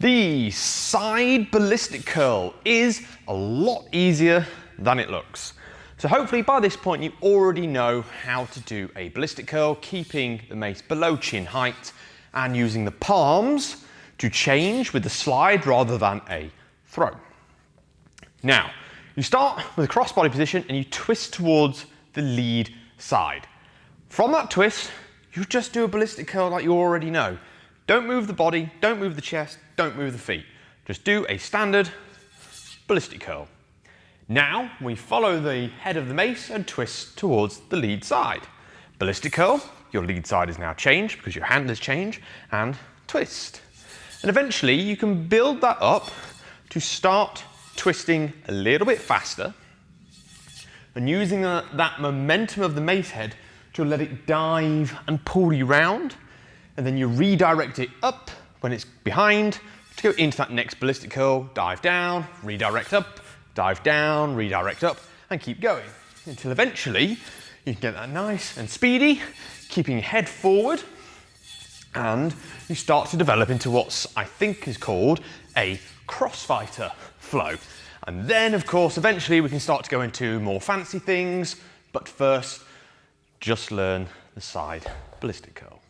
The side ballistic curl is a lot easier than it looks. So hopefully by this point you already know how to do a ballistic curl, keeping the mace below chin height and using the palms to change with the slide rather than a throw. Now, you start with a crossbody position and you twist towards the lead side. From that twist, you just do a ballistic curl like you already know. Don't move the body, don't move the chest, don't move the feet. Just do a standard ballistic curl. Now, we follow the head of the mace and twist towards the lead side. Ballistic curl, your lead side is now changed because your hand has changed, and twist. And eventually you can build that up to start twisting a little bit faster and using that momentum of the mace head to let it dive and pull you round, and then you redirect it up when it's behind to go into that next ballistic curl, dive down, redirect up, dive down, redirect up, and keep going until eventually you can get that nice and speedy, keeping your head forward, and you start to develop into what I think is called a crossfighter flow. And then, of course, eventually we can start to go into more fancy things, but first, just learn the side ballistic curl.